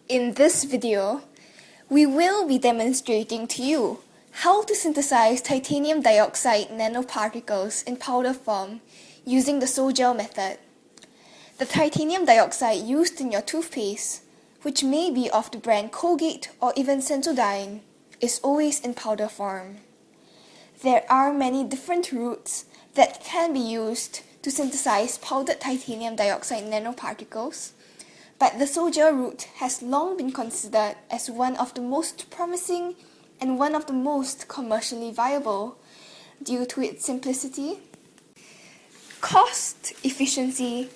In this video, we will be demonstrating to you how to synthesize titanium dioxide nanoparticles in powder form using the sol-gel method. The titanium dioxide used in your toothpaste, which may be of the brand Colgate or even Sensodyne, is always in powder form. There are many different routes that can be used to synthesize powdered titanium dioxide nanoparticles, but the sol-gel route has long been considered as one of the most promising and one of the most commercially viable due to its simplicity, cost efficiency,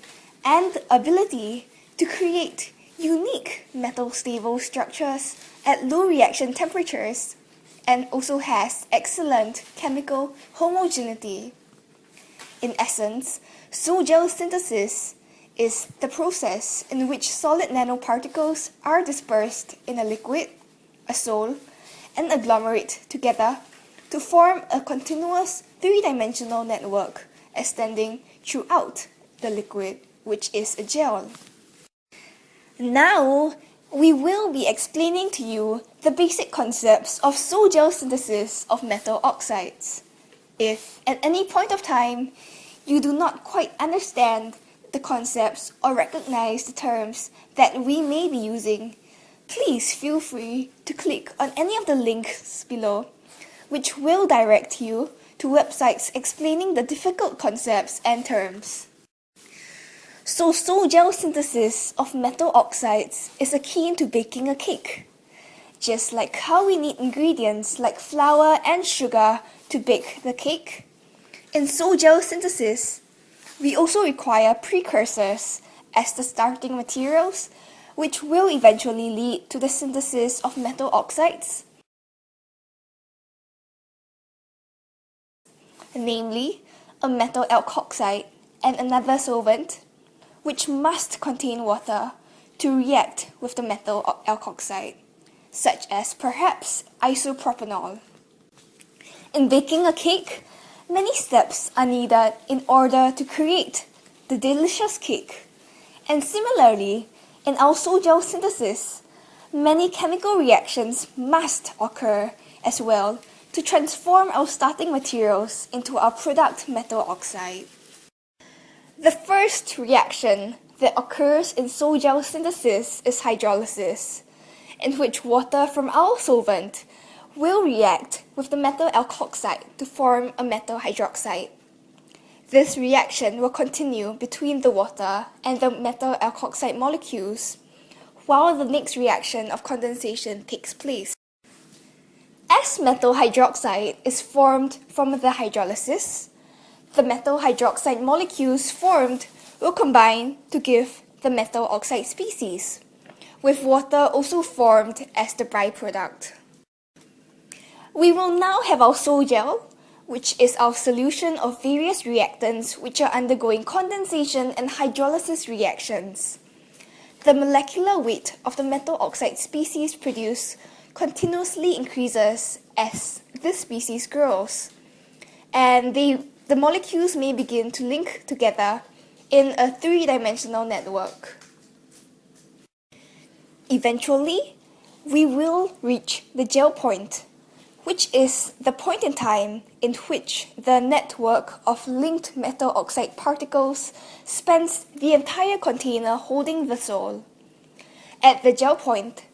and ability to create unique metal-stable structures at low reaction temperatures, and also has excellent chemical homogeneity. In essence, sol-gel synthesis is the process in which solid nanoparticles are dispersed in a liquid, a sol, and agglomerate together to form a continuous three-dimensional network extending throughout the liquid, which is a gel. Now, we will be explaining to you the basic concepts of sol-gel synthesis of metal oxides. If at any point of time you do not quite understand the concepts or recognize the terms that we may be using, please feel free to click on any of the links below, which will direct you to websites explaining the difficult concepts and terms. So sol-gel synthesis of metal oxides is akin to baking a cake. Just like how we need ingredients like flour and sugar to bake the cake, in sol-gel synthesis, we also require precursors as the starting materials, which will eventually lead to the synthesis of metal oxides, namely a metal alkoxide and another solvent, which must contain water to react with the metal alkoxide, such as perhaps isopropanol. In baking a cake, many steps are needed in order to create the delicious cake. And similarly, in our sol-gel synthesis, many chemical reactions must occur as well to transform our starting materials into our product metal oxide. The first reaction that occurs in sol-gel synthesis is hydrolysis, in which water from our solvent will react with the metal alkoxide to form a metal hydroxide. This reaction will continue between the water and the metal alkoxide molecules, while the next reaction of condensation takes place. As metal hydroxide is formed from the hydrolysis, the metal hydroxide molecules formed will combine to give the metal oxide species, with water also formed as the byproduct. We will now have our sol-gel, which is our solution of various reactants which are undergoing condensation and hydrolysis reactions. The molecular weight of the metal oxide species produced continuously increases as this species grows, and the molecules may begin to link together in a three-dimensional network. Eventually, we will reach the gel point, which is the point in time in which the network of linked metal oxide particles spans the entire container holding the sol. At the gel point,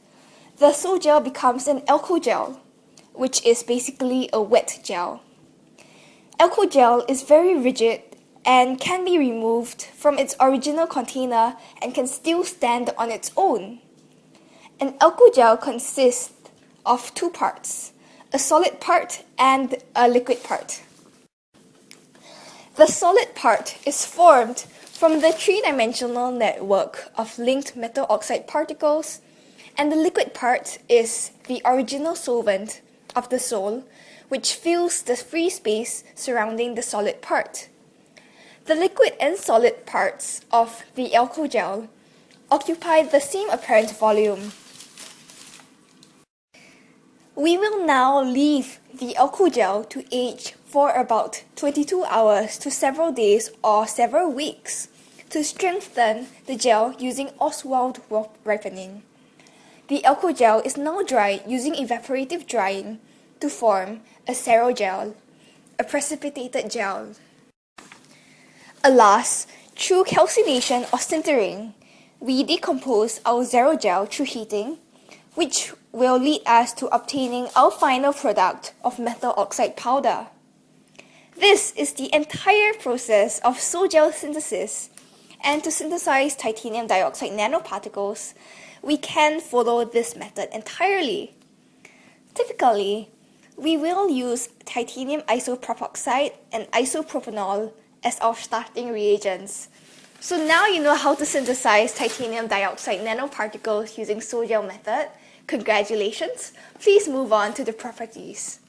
the sol-gel becomes an alkogel, which is basically a wet gel. Alkogel is very rigid and can be removed from its original container and can still stand on its own. An alkogel consists of two parts, a solid part and a liquid part. The solid part is formed from the three-dimensional network of linked metal oxide particles, and the liquid part is the original solvent of the sol, which fills the free space surrounding the solid part. The liquid and solid parts of the alkogel occupy the same apparent volume. We will now leave the alkogel to age for about 22 hours to several days or several weeks to strengthen the gel using Oswald ripening. The alcohol is now dried using evaporative drying to form a aerogel, a precipitated gel. Alas, through calcination or sintering, we decompose our aerogel through heating, which will lead us to obtaining our final product of metal oxide powder. This is the entire process of sol-gel synthesis, and to synthesize titanium dioxide nanoparticles, we can follow this method entirely. Typically, we will use titanium isopropoxide and isopropanol as our starting reagents. So now you know how to synthesize titanium dioxide nanoparticles using sol-gel method. Congratulations! Please move on to the properties.